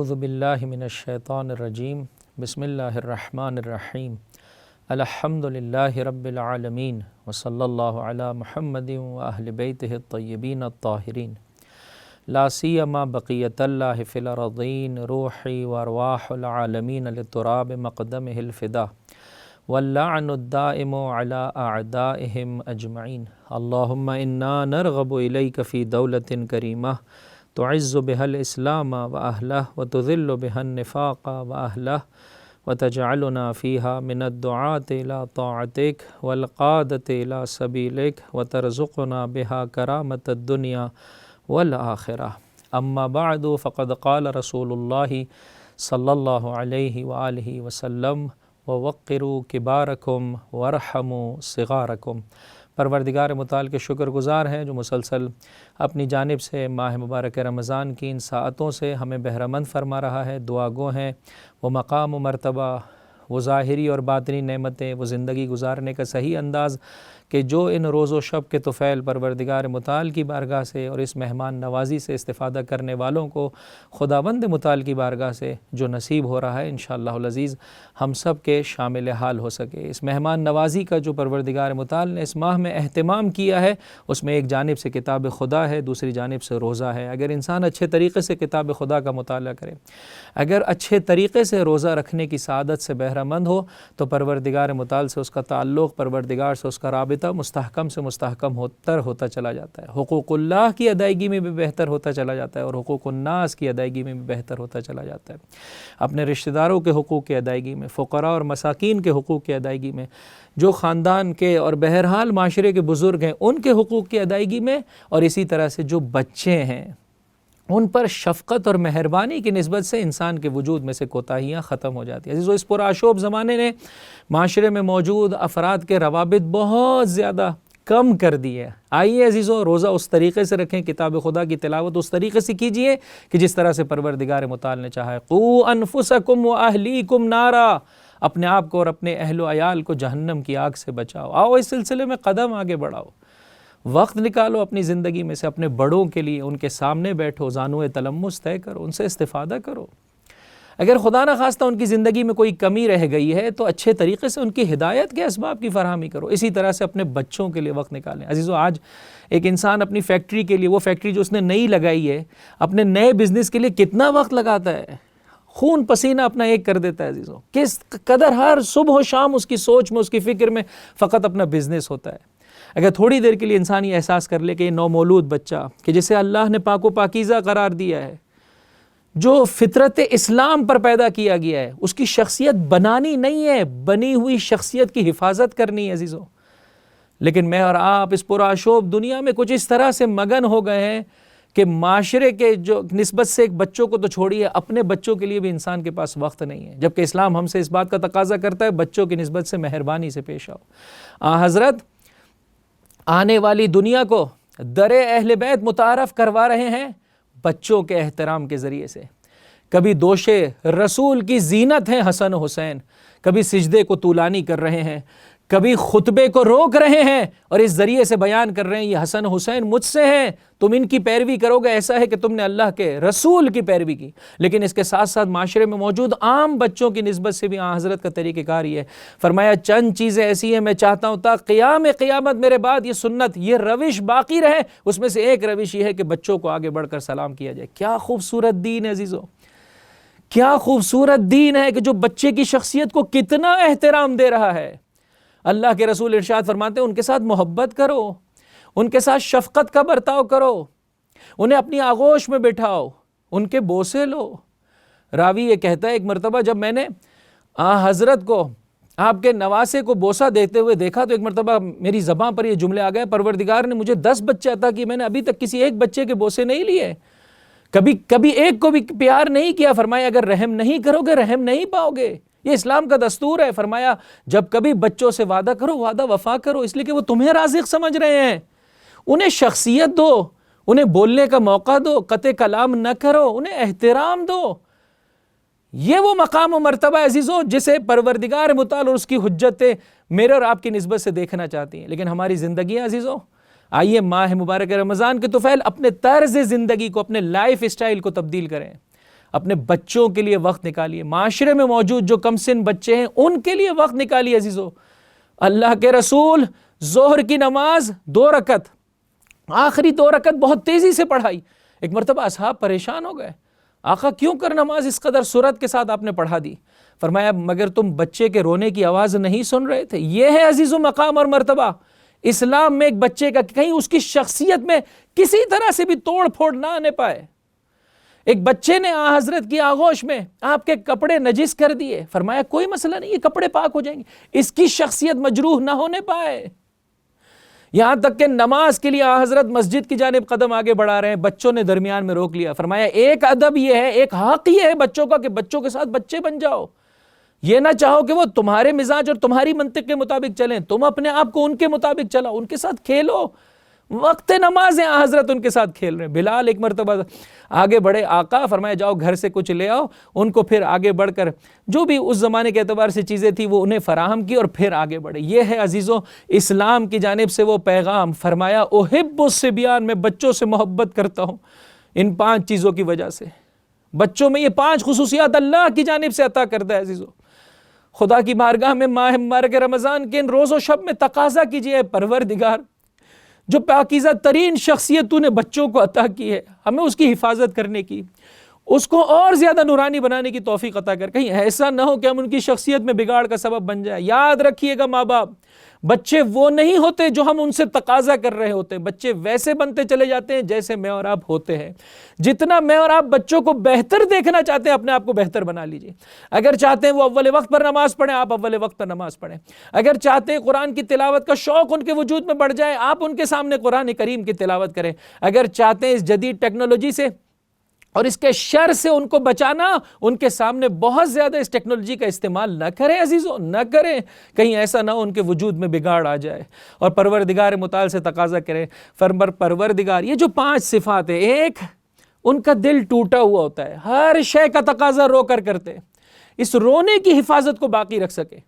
اعوذ باللہ من الشیطان الرجیم بسم اللہ الرحمن الرحیم الحمد للہ رب العالمین وصلی اللہ علی محمد واہل بیتہ الطیبین الطاہرین لا سیما بقیت اللہ فی الارضین روحی وارواح العالمین للتراب مقدمہ الفدا واللعن الدائم علی اعدائہم اجمعین اللہم انا نرغب الیک فی دولت کریمہ تعز بها الاسلام واہلہ وتذل بها النفاق واہلہ وتجعلنا فيها من الدعاة الى طاعتك والقادة الى سبيلك وترزقنا بها كرامة الدنيا والآخرة اما بعد فقد قال رسول الله صلی اللہ علیہ وآلہ وسلم ووقروا کبارکم وارحموا صغارکم۔ پروردگار متعال کے شکر گزار ہیں جو مسلسل اپنی جانب سے ماہ مبارک رمضان کی ان ساعتوں سے ہمیں بہرمند فرما رہا ہے۔ دعا گو ہیں وہ مقام و مرتبہ، وہ ظاہری اور باطنی نعمتیں، وہ زندگی گزارنے کا صحیح انداز کہ جو ان روز و شب کے طفیل پروردگار متعال کی بارگاہ سے اور اس مہمان نوازی سے استفادہ کرنے والوں کو خداوند متعال کی بارگاہ سے جو نصیب ہو رہا ہے انشاءاللہ العزیز ہم سب کے شامل حال ہو سکے۔ اس مہمان نوازی کا جو پروردگار متعال نے اس ماہ میں اہتمام کیا ہے اس میں ایک جانب سے کتاب خدا ہے، دوسری جانب سے روزہ ہے۔ اگر انسان اچھے طریقے سے کتاب خدا کا مطالعہ کرے، اگر اچھے طریقے سے روزہ رکھنے کی سعادت سے بہرہ مند ہو تو پروردگار متعال سے اس کا تعلق، پروردگار سے اس کا رابطہ مستحکم سے مستحکم ہوتا چلا جاتا ہے، حقوق اللہ کی ادائیگی میں بھی بہتر ہوتا چلا جاتا ہے اور حقوق الناس کی ادائیگی میں بھی بہتر ہوتا چلا جاتا ہے۔ اپنے رشتہ داروں کے حقوق کی ادائیگی میں، فقراء اور مساکین کے حقوق کی ادائیگی میں، جو خاندان کے اور بہرحال معاشرے کے بزرگ ہیں ان کے حقوق کی ادائیگی میں، اور اسی طرح سے جو بچے ہیں ان پر شفقت اور مہربانی کی نسبت سے انسان کے وجود میں سے کوتاہیاں ختم ہو جاتی ہیں۔ عزیزو، اس پرآشوب زمانے نے معاشرے میں موجود افراد کے روابط بہت زیادہ کم کر دی ہے۔ آئیے عزیزو، روزہ اس طریقے سے رکھیں، کتاب خدا کی تلاوت اس طریقے سے کیجئے کہ جس طرح سے پروردگار متعال نے چاہا ہے۔ قوا انفسکم واہلیکم نارا، اپنے آپ کو اور اپنے اہل و عیال کو جہنم کی آگ سے بچاؤ۔ آؤ اس سلسلے میں قدم آگے بڑھاؤ، وقت نکالو اپنی زندگی میں سے، اپنے بڑوں کے لیے ان کے سامنے بیٹھو، زانوئے تلمس طے کرو، ان سے استفادہ کرو۔ اگر خدا نہ خواستہ ان کی زندگی میں کوئی کمی رہ گئی ہے تو اچھے طریقے سے ان کی ہدایت کے اسباب کی فراہمی کرو۔ اسی طرح سے اپنے بچوں کے لیے وقت نکالیں۔ عزیزو، آج ایک انسان اپنی فیکٹری کے لیے، وہ فیکٹری جو اس نے نئی لگائی ہے، اپنے نئے بزنس کے لیے کتنا وقت لگاتا ہے، خون پسینہ اپنا ایک کر دیتا ہے عزیزو، کس قدر ہر صبح و شام اس کی سوچ میں، اس کی فکر میں فقط اپنا بزنس ہوتا ہے۔ اگر تھوڑی دیر کے لیے انسان یہ احساس کر لے کہ یہ نومولود بچہ کہ جسے اللہ نے پاک و پاکیزہ قرار دیا ہے، جو فطرت اسلام پر پیدا کیا گیا ہے، اس کی شخصیت بنانی نہیں ہے، بنی ہوئی شخصیت کی حفاظت کرنی ہے عزیزو۔ لیکن میں اور آپ اس پرآشوب دنیا میں کچھ اس طرح سے مگن ہو گئے ہیں کہ معاشرے کے جو نسبت سے ایک بچوں کو تو چھوڑیے، اپنے بچوں کے لیے بھی انسان کے پاس وقت نہیں ہے، جبکہ اسلام ہم سے اس بات کا تقاضا کرتا ہے بچوں کی نسبت سے مہربانی سے پیش آؤ۔ حضرت آنے والی دنیا کو در اہل بیت متعارف کروا رہے ہیں بچوں کے احترام کے ذریعے سے۔ کبھی دوش رسول کی زینت ہیں حسن و حسین، کبھی سجدے کو طولانی کر رہے ہیں، کبھی خطبے کو روک رہے ہیں اور اس ذریعے سے بیان کر رہے ہیں یہ حسن حسین مجھ سے ہیں، تم ان کی پیروی کرو گے، ایسا ہے کہ تم نے اللہ کے رسول کی پیروی کی۔ لیکن اس کے ساتھ ساتھ معاشرے میں موجود عام بچوں کی نسبت سے بھی حضرت کا طریقہ کار یہ ہے، فرمایا چند چیزیں ایسی ہیں میں چاہتا ہوں تا قیامت میرے بعد یہ سنت، یہ روش باقی رہے۔ اس میں سے ایک روش یہ ہے کہ بچوں کو آگے بڑھ کر سلام کیا جائے۔ کیا خوبصورت دین ہے عزیزو، کیا خوبصورت دین ہے کہ جو بچے کی شخصیت کو کتنا احترام دے رہا ہے۔ اللہ کے رسول ارشاد فرماتے ہیں ان کے ساتھ محبت کرو، ان کے ساتھ شفقت کا برتاؤ کرو، انہیں اپنی آغوش میں بٹھاؤ، ان کے بوسے لو۔ راوی یہ کہتا ہے ایک مرتبہ جب میں نے حضرت کو، آپ کے نواسے کو بوسہ دیتے ہوئے دیکھا تو ایک مرتبہ میری زبان پر یہ جملے آ گئے، پروردگار نے مجھے 10 بچے عطا کیے، میں نے ابھی تک کسی ایک بچے کے بوسے نہیں لیے، کبھی ایک کو بھی پیار نہیں کیا۔ فرمایا اگر رحم نہیں کرو گے رحم نہیں پاؤ گے، یہ اسلام کا دستور ہے۔ فرمایا جب کبھی بچوں سے وعدہ کرو وعدہ وفا کرو، اس لیے کہ وہ تمہیں رازق سمجھ رہے ہیں، انہیں شخصیت دو، انہیں بولنے کا موقع دو، قطع کلام نہ کرو، انہیں احترام دو۔ یہ وہ مقام و مرتبہ عزیزو جسے پروردگار متعال اور اس کی حجتیں میرے اور آپ کی نسبت سے دیکھنا چاہتی ہیں۔ لیکن ہماری زندگیاں عزیزو، آئیے ماہ مبارک رمضان کے طفیل اپنے طرز زندگی کو، اپنے لائف اسٹائل کو تبدیل کریں، اپنے بچوں کے لیے وقت نکالیے، معاشرے میں موجود جو کم سن بچے ہیں ان کے لیے وقت نکالیے عزیزو۔ اللہ کے رسول ظہر کی نماز 2 رکعت، آخری 2 رکعت بہت تیزی سے پڑھائی۔ ایک مرتبہ اصحاب پریشان ہو گئے، آقا کیوں کر نماز اس قدر سرعت کے ساتھ آپ نے پڑھا دی؟ فرمایا مگر تم بچے کے رونے کی آواز نہیں سن رہے تھے؟ یہ ہے عزیزو مقام اور مرتبہ اسلام میں ایک بچے کا، کہیں اس کی شخصیت میں کسی طرح سے بھی توڑ پھوڑ نہ آنے پائے۔ ایک بچے نے حضرت کی آغوش میں آپ کے کپڑے نجس کر دیے، فرمایا کوئی مسئلہ نہیں، یہ کپڑے پاک ہو جائیں گے، اس کی شخصیت مجروح نہ ہونے پائے۔ یہاں تک کہ نماز کے لیے حضرت مسجد کی جانب قدم آگے بڑھا رہے ہیں، بچوں نے درمیان میں روک لیا، فرمایا ایک ادب یہ ہے، ایک حق یہ ہے بچوں کا کہ بچوں کے ساتھ بچے بن جاؤ، یہ نہ چاہو کہ وہ تمہارے مزاج اور تمہاری منطق کے مطابق چلیں، تم اپنے آپ کو ان کے مطابق چلاؤ، ان کے ساتھ کھیلو۔ وقت نماز ہیں حضرت ان کے ساتھ کھیل رہے ہیں۔ بلال ایک مرتبہ آگے بڑھے، آقا فرمایا جاؤ گھر سے کچھ لے آؤ، ان کو پھر آگے بڑھ کر جو بھی اس زمانے کے اعتبار سے چیزیں تھی وہ انہیں فراہم کی اور پھر آگے بڑھے۔ یہ ہے عزیزوں اسلام کی جانب سے وہ پیغام، فرمایا احب الصبیان، میں بچوں سے محبت کرتا ہوں ان 5 چیزوں کی وجہ سے۔ بچوں میں یہ 5 خصوصیات اللہ کی جانب سے عطا کردہ ہے عزیزوں۔ خدا کی بارگاہ میں ماہ مبارک رمضان کے ان روز و شب میں تقاضا کیجئے، پروردگار جو پاکیزہ ترین شخصیت تو نے بچوں کو عطا کی ہے، ہمیں اس کی حفاظت کرنے کی، اس کو اور زیادہ نورانی بنانے کی توفیق عطا کر۔ کہیں ایسا نہ ہو کہ ہم ان کی شخصیت میں بگاڑ کا سبب بن جائے۔ یاد رکھیے گا ماں باپ، بچے وہ نہیں ہوتے جو ہم ان سے تقاضا کر رہے ہوتے ہیں، بچے ویسے بنتے چلے جاتے ہیں جیسے میں اور آپ ہوتے ہیں۔ جتنا میں اور آپ بچوں کو بہتر دیکھنا چاہتے ہیں اپنے آپ کو بہتر بنا لیجئے۔ اگر چاہتے ہیں وہ اول وقت پر نماز پڑھیں، آپ اول وقت پر نماز پڑھیں۔ اگر چاہتے ہیں قرآن کی تلاوت کا شوق ان کے وجود میں بڑھ جائے، آپ ان کے سامنے قرآن کریم کی تلاوت کریں۔ اگر چاہتے ہیں اس جدید ٹیکنالوجی سے اور اس کے شر سے ان کو بچانا، ان کے سامنے بہت زیادہ اس ٹیکنالوجی کا استعمال نہ کریں عزیزو، نہ کریں، کہیں ایسا نہ ہو ان کے وجود میں بگاڑ آ جائے۔ اور پروردگار متعال سے تقاضا کریں، پروردگار یہ جو 5 صفات ہیں، ایک ان کا دل ٹوٹا ہوا ہوتا ہے، ہر شے کا تقاضا رو کر کرتے، اس رونے کی حفاظت کو باقی رکھ سکے۔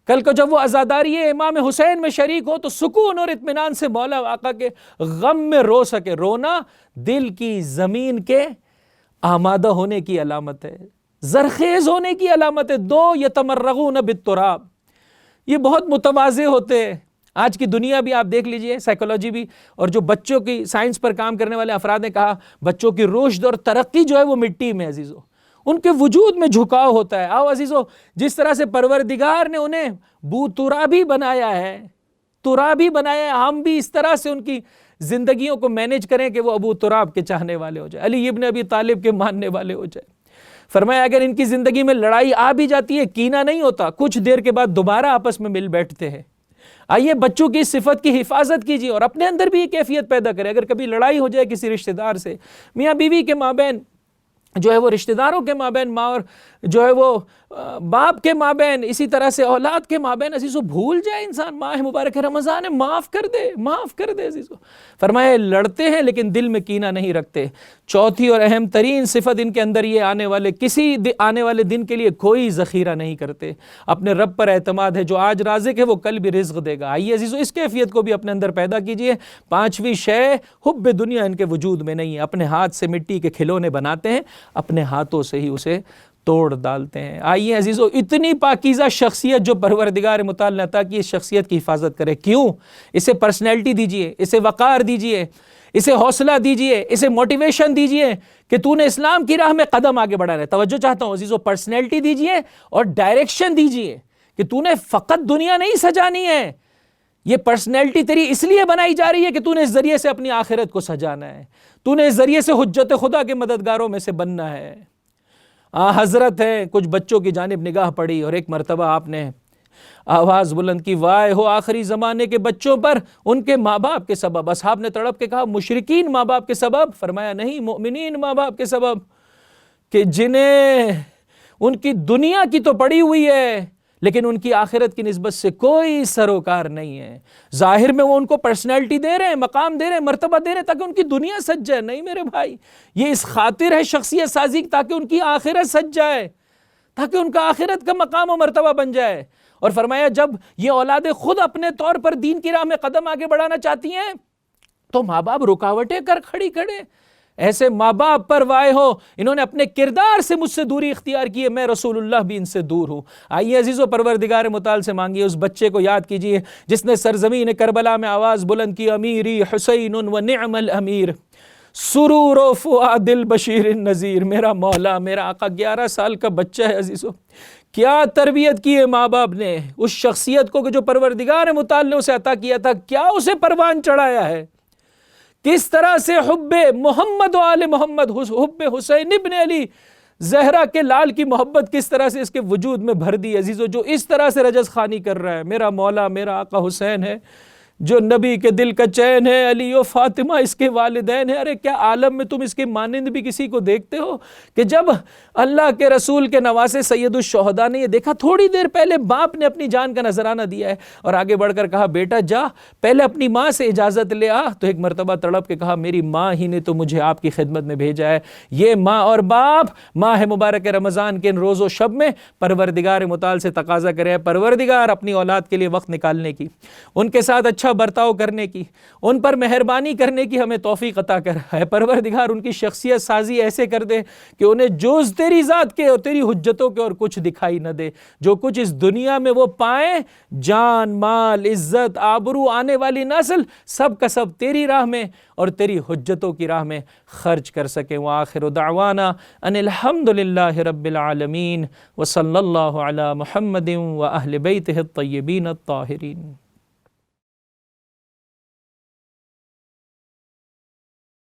کل کو جب وہ عزاداری امام حسین میں شریک ہو تو سکون اور اطمینان سے مولا آقا کے غم میں رو سکے۔ رونا دل کی زمین کے آمادہ ہونے کی علامت ہے، زرخیز ہونے کی علامت ہے۔ 2 یتمرغون بالتراب، یہ بہت متواضع ہوتے ہیں۔ آج کی دنیا بھی آپ دیکھ لیجئے، سائیکالوجی بھی، اور جو بچوں کی سائنس پر کام کرنے والے افراد نے کہا بچوں کی رشد اور ترقی جو ہے وہ مٹی میں عزیزو، ان کے وجود میں جھکاؤ ہوتا ہے۔ آؤ عزیزو، جس طرح سے پروردگار نے انہیں بو ترابی بنایا ہے، ترابی بنایا ہے، ہم بھی اس طرح سے ان کی زندگیوں کو مینیج کریں کہ وہ ابو تراب کے چاہنے والے ہو جائے، علی ابن ابی طالب کے ماننے والے ہو جائے۔ فرمایا اگر ان کی زندگی میں لڑائی آ بھی جاتی ہے، کینہ نہیں ہوتا، کچھ دیر کے بعد دوبارہ آپس میں مل بیٹھتے ہیں۔ آئیے بچوں کی اس صفت کی حفاظت کیجیے اور اپنے اندر بھی یہ کیفیت پیدا کرے۔ اگر کبھی لڑائی ہو جائے کسی رشتہ دار سے، میاں بیوی کے مابین جو ہے وہ رشتہ داروں کے مابین، ماں اور جو ہے وہ باپ کے مابین، اسی طرح سے اولاد کے مابین، عزیزو بھول جائے انسان، ماہ مبارک رمضان ہے، معاف کر دے، معاف کر دے عزیزو۔ فرمایا لڑتے ہیں لیکن دل میں کینہ نہیں رکھتے۔ چوتھی اور اہم ترین صفت ان کے اندر یہ آنے والے دن کے لیے کوئی ذخیرہ نہیں کرتے، اپنے رب پر اعتماد ہے، جو آج رازق ہے وہ کل بھی رزق دے گا۔ آئیے عزیزو اس کیفیت کو بھی اپنے اندر پیدا کیجئے۔ 5ویں شے حب دنیا ان کے وجود میں نہیں ہے، اپنے ہاتھ سے مٹی کے کھلونے بناتے ہیں، اپنے ہاتھوں سے ہی اسے توڑ ڈالتے ہیں۔ آئیے عزیزو اتنی پاکیزہ شخصیت جو پروردگار متعال نے عطا کی، اس شخصیت کی حفاظت کرے۔ کیوں؟ اسے پرسنالٹی دیجئے، اسے وقار دیجئے، اسے حوصلہ دیجئے، اسے موٹیویشن دیجئے کہ تو نے اسلام کی راہ میں قدم آگے بڑھا رہے۔ توجہ چاہتا ہوں عزیزو، پرسنالٹی دیجئے اور ڈائریکشن دیجئے کہ تو نے فقط دنیا نہیں سجانی ہے، یہ پرسنالٹی تیری اس لیے بنائی جا رہی ہے کہ تو نے اس ذریعے سے اپنی آخرت کو سجانا ہے، تو نے اس ذریعے سے حجت خدا کے مددگاروں میں سے بننا ہے۔ حضرت ہے، کچھ بچوں کی جانب نگاہ پڑی اور ایک مرتبہ آپ نے آواز بلند کی، وائے ہو آخری زمانے کے بچوں پر ان کے ماں باپ کے سبب۔ اصحاب نے تڑپ کے کہا مشرکین ماں باپ کے سبب؟ فرمایا نہیں، مؤمنین ماں باپ کے سبب، کہ جنہیں ان کی دنیا کی تو پڑی ہوئی ہے لیکن ان کی آخرت کی نسبت سے کوئی سروکار نہیں ہے۔ ظاہر میں وہ ان کو پرسنالٹی دے رہے ہیں، مقام دے رہے ہیں، مرتبہ دے رہے ہیں تاکہ ان کی دنیا سج جائے۔ نہیں میرے بھائی، یہ اس خاطر ہے شخصیت سازی تاکہ ان کی آخرت سج جائے، تاکہ ان کا آخرت کا مقام و مرتبہ بن جائے۔ اور فرمایا جب یہ اولادیں خود اپنے طور پر دین کی راہ میں قدم آگے بڑھانا چاہتی ہیں تو ماں باپ رکاوٹیں کر کھڑی کرے۔ ایسے ماں باپ پر وائے ہو، انہوں نے اپنے کردار سے مجھ سے دوری اختیار کی ہے، میں رسول اللہ بھی ان سے دور ہوں۔ آئیے عزیزو پروردگار متعال سے مانگیے، اس بچے کو یاد کیجئے جس نے سرزمین کربلا میں آواز بلند کی، امیری حسین و نعم الامیر سرور و فؤاد البشیر النذیر۔ میرا مولا، میرا آقا، 11 سال کا بچہ ہے عزیزو، کیا تربیت کی ہے ماں باپ نے، اس شخصیت کو جو پروردگار متعال نے اسے عطا کیا تھا، کیا اسے پروان چڑھایا ہے، کس طرح سے حب محمد و آل محمد، حب حسین ابن علی زہرا کے لال کی محبت کس طرح سے اس کے وجود میں بھر دی عزیزو، جو اس طرح سے رجز خوانی کر رہا ہے۔ میرا مولا، میرا آقا حسین ہے جو نبی کے دل کا چین ہے، علی و فاطمہ اس کے والدین ہیں۔ ارے کیا عالم میں تم اس کے مانند بھی کسی کو دیکھتے ہو کہ جب اللہ کے رسول کے نواسے سید الشہداء نے یہ دیکھا، تھوڑی دیر پہلے باپ نے اپنی جان کا نذرانہ دیا ہے اور آگے بڑھ کر کہا بیٹا جا پہلے اپنی ماں سے اجازت لے آ، تو ایک مرتبہ تڑپ کے کہا میری ماں ہی نے تو مجھے آپ کی خدمت میں بھیجا ہے۔ یہ ماں اور باپ ماہ مبارک رمضان کے ان روز و شب میں پروردگار متعال سے تقاضا کرے، پروردگار اپنی اولاد کے لیے وقت نکالنے کی، ان کے ساتھ اچھا برتاؤ کرنے کی، ان پر مہربانی کرنے کی ہمیں توفیق عطا کر، ہے پروردگار ان کی شخصیت سازی ایسے کر دے کہ انہیں جز تیری ذات کے اور تیری حجتوں کے اور کچھ دکھائی نہ دے، جو کچھ اس دنیا میں وہ پائیں، جان مال عزت آبرو آنے والی نسل، سب کا سب تیری راہ میں اور تیری حجتوں کی راہ میں خرچ کر سکیں۔ وآخر دعوانا ان الحمدللہ رب العالمین وصلی اللہ علی محمد و اہل بیتہ الطیبین الطاہرین۔